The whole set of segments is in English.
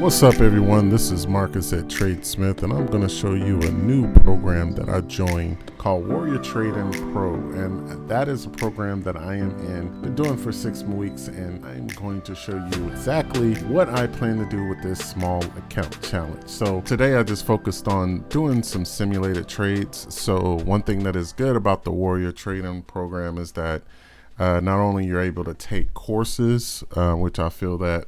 What's up, everyone? This is Marcus at TradeSmith, and I'm going to show you a new program that I joined called Warrior Trading Pro, and that is a program that I am in, been doing for 6 weeks, and I'm going to show you exactly what I plan to do with this small account challenge. So today I just focused on doing some simulated trades. So one thing that is good about the Warrior Trading program is that not only you're able to take courses, which I feel that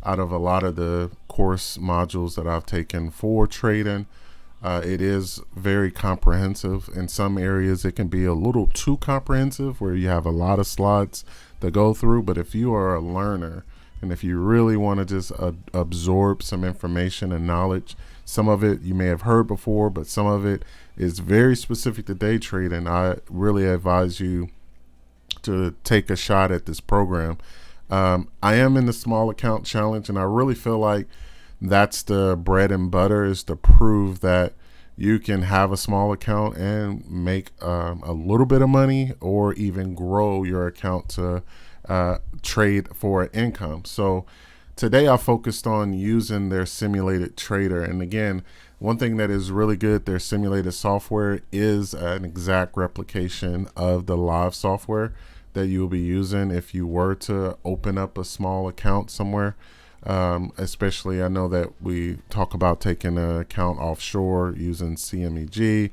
out of a lot of the course modules that I've taken for trading, it is very comprehensive. In some areas it can be a little too comprehensive where you have a lot of slots to go through, but if you are a learner and if you really want to just absorb some information and knowledge, some of it you may have heard before, but some of it is very specific to day trading, I really advise you to take a shot at this program. I am in the small account challenge, and I really feel like that's the bread and butter, is to prove that you can have a small account and make a little bit of money, or even grow your account to trade for income. So today I focused on using their simulated trader. And again, one thing that is really good, their simulated software is an exact replication of the live software that you'll be using if you were to open up a small account somewhere. Especially, I know that we talk about taking an account offshore using CMEG,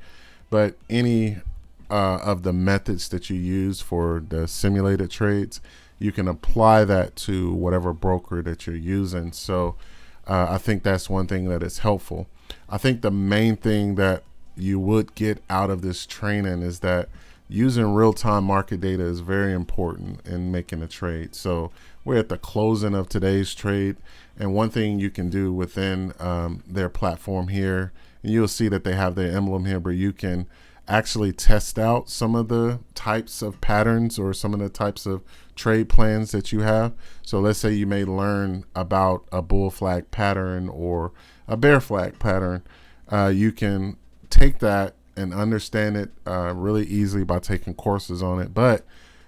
but any of the methods that you use for the simulated trades, you can apply that to whatever broker that you're using. So I think that's one thing that is helpful. I think the main thing that you would get out of this training is that using real-time market data is very important in making a trade. So we're at the closing of today's trade, and one thing you can do within their platform here, and you'll see that they have their emblem here, but you can actually test out some of the types of patterns or some of the types of trade plans that you have. So let's say you may learn about a bull flag pattern or a bear flag pattern. You can take that and understand it really easily by taking courses on it, but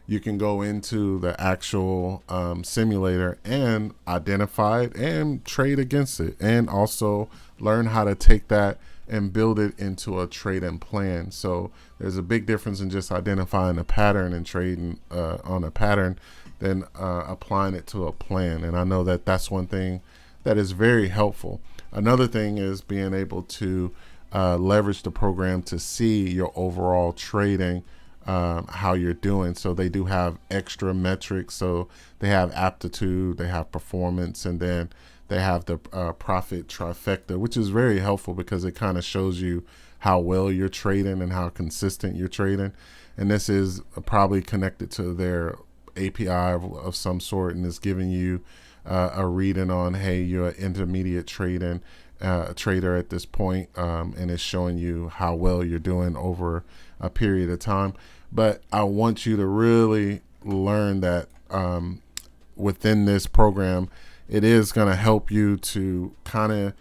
you can go into the actual simulator and identify it and trade against it, and also learn how to take that and build it into a trading plan. So there's a big difference in just identifying a pattern and trading on a pattern than applying it to a plan. And I know that that's one thing that is very helpful. Another thing is being able to leverage the program to see your overall trading, how you're doing. So they do have extra metrics. So they have aptitude, they have performance, and then they have the profit trifecta, which is very helpful because it kind of shows you how well you're trading and how consistent you're trading. And this is probably connected to their API of some sort, and is giving you a reading on, hey, you're an intermediate trading trader at this point, and it's showing you how well you're doing over a period of time. But I want you to really learn that within this program, it is going to help you to kind of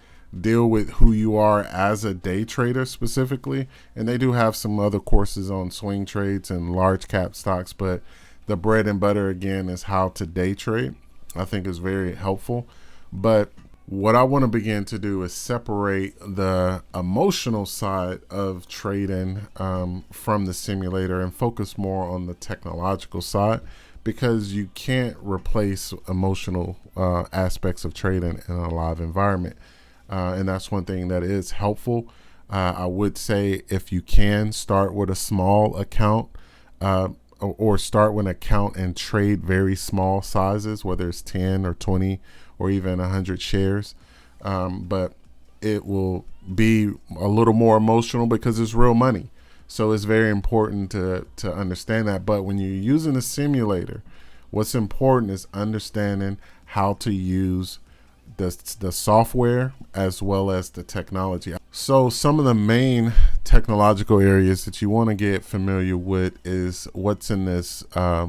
deal with who you are as a day trader specifically. And they do have some other courses on swing trades and large cap stocks, but the bread and butter again is how to day trade. I think is very helpful. But what I want to begin to do is separate the emotional side of trading from the simulator and focus more on the technological side, because you can't replace emotional aspects of trading in a live environment. And that's one thing that is helpful. I would say if you can start with a small account, or start with an account and trade very small sizes, whether it's 10 or 20 or even 100 shares. But it will be a little more emotional because it's real money. So it's very important to understand that. But when you're using a simulator, what's important is understanding how to use the software as well as the technology. So some of the main technological areas that you want to get familiar with is what's in this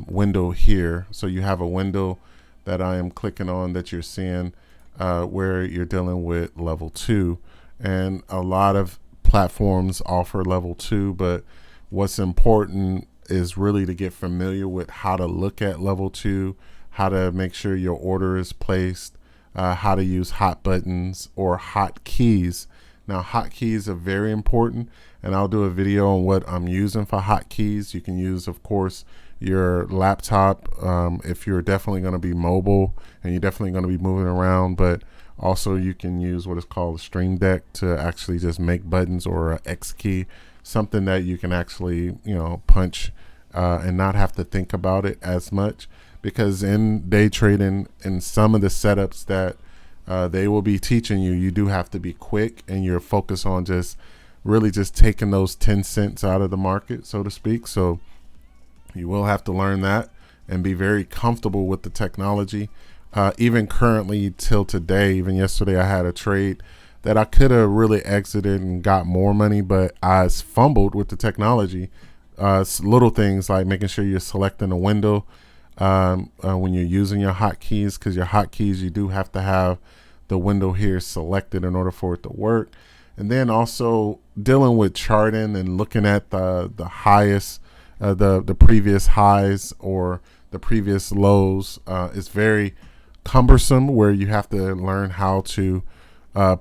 window here. So you have a window that I am clicking on that you're seeing where you're dealing with level 2, and a lot of platforms offer level 2, but what's important is really to get familiar with how to look at level 2, how to make sure your order is placed, how to use hot buttons or hot keys. Now, hotkeys are very important, and I'll do a video on what I'm using for hotkeys. You can use, of course, your laptop if you're definitely going to be mobile and you're definitely going to be moving around, but also you can use what is called a Stream Deck to actually just make buttons, or an X key, something that you can actually, punch and not have to think about it as much. Because in day trading, in some of the setups that they will be teaching you, you do have to be quick, and you're focused on just really just taking those 10 cents out of the market, so to speak. So you will have to learn that and be very comfortable with the technology. Even currently till today, even yesterday, I had a trade that I could have really exited and got more money, but I fumbled with the technology. Little things like making sure you're selecting a window when you're using your hotkeys, because your hotkeys, you do have to have the window here selected in order for it to work. And then also dealing with charting and looking at the highest, the previous highs or the previous lows is very cumbersome, where you have to learn how to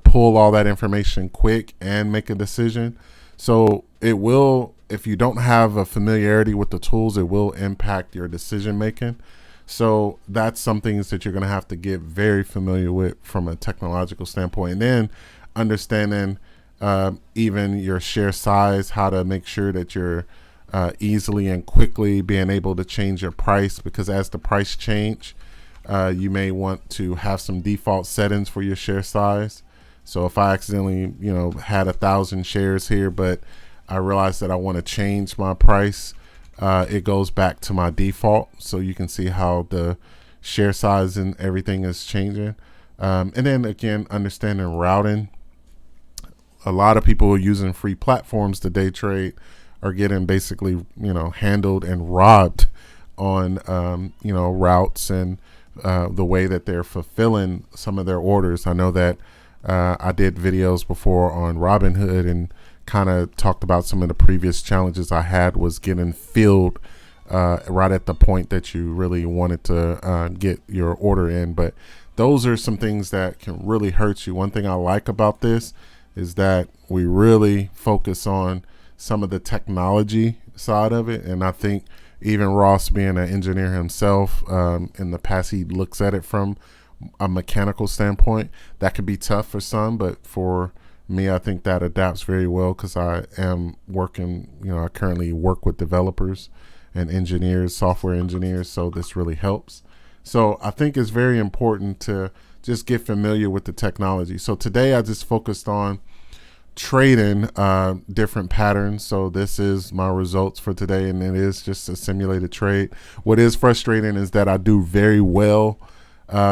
pull all that information quick and make a decision. So it will, if you don't have a familiarity with the tools, it will impact your decision making. So that's some things that you're going to have to get very familiar with from a technological standpoint. And then understanding even your share size, how to make sure that you're easily and quickly being able to change your price, because as the price change, you may want to have some default settings for your share size. So if I accidentally, had 1,000 shares here, but I realized that I want to change my price, it goes back to my default. So you can see how the share size and everything is changing. And then again, understanding routing. A lot of people using free platforms to day trade are getting basically, handled and robbed on, routes and the way that they're fulfilling some of their orders. I know that I did videos before on Robinhood and kind of talked about some of the previous challenges I had was getting filled right at the point that you really wanted to get your order in. But those are some things that can really hurt you. One thing I like about this is that we really focus on some of the technology side of it. And I think even Ross, being an engineer himself, in the past, he looks at it from a mechanical standpoint. That could be tough for some, but for me, I think that adapts very well, because I am working, I currently work with developers and engineers, software engineers, so this really helps. So I think it's very important to just get familiar with the technology. So today I just focused on trading different patterns. So this is my results for today, and it is just a simulated trade. What is frustrating is that I do very well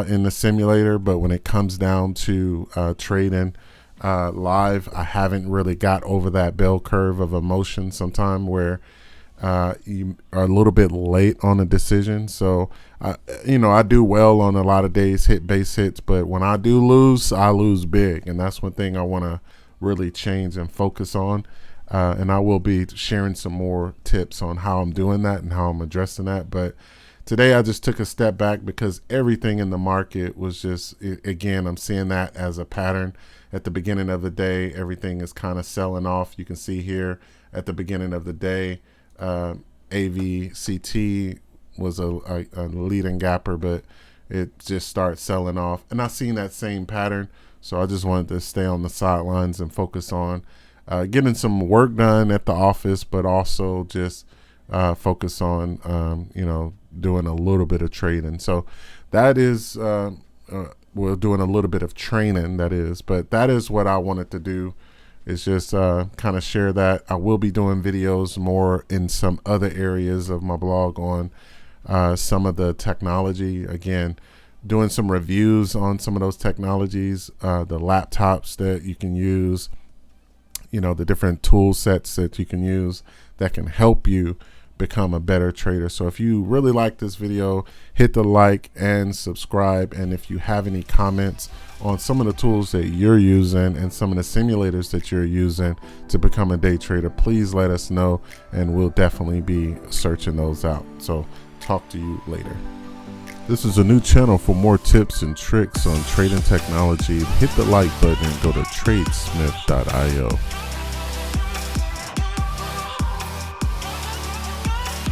in the simulator, but when it comes down to trading live, I haven't really got over that bell curve of emotion sometime, where you are a little bit late on a decision. So I do well on a lot of days, hit base hits, but when I do lose, I lose big, and that's one thing I want to really change and focus on. And I will be sharing some more tips on how I'm doing that and how I'm addressing that. But today I just took a step back, because everything in the market was just, again, I'm seeing that as a pattern. At the beginning of the day, everything is kind of selling off. You can see here at the beginning of the day, AVCT was a leading gapper, but it just starts selling off. And I've seen that same pattern. So I just wanted to stay on the sidelines and focus on getting some work done at the office, but also just focus on, doing a little bit of trading. So that is, we're doing a little bit of training, that is, but that is what I wanted to do, is just kind of share that. I will be doing videos more in some other areas of my blog on some of the technology. Again, doing some reviews on some of those technologies, the laptops that you can use, the different tool sets that you can use that can help you become a better trader. So if you really like this video, hit the like and subscribe. And if you have any comments on some of the tools that you're using and some of the simulators that you're using to become a day trader, please let us know, and we'll definitely be searching those out. So talk to you later. This is a new channel. For more tips and tricks on trading technology, hit the like button and go to tradesmith.io.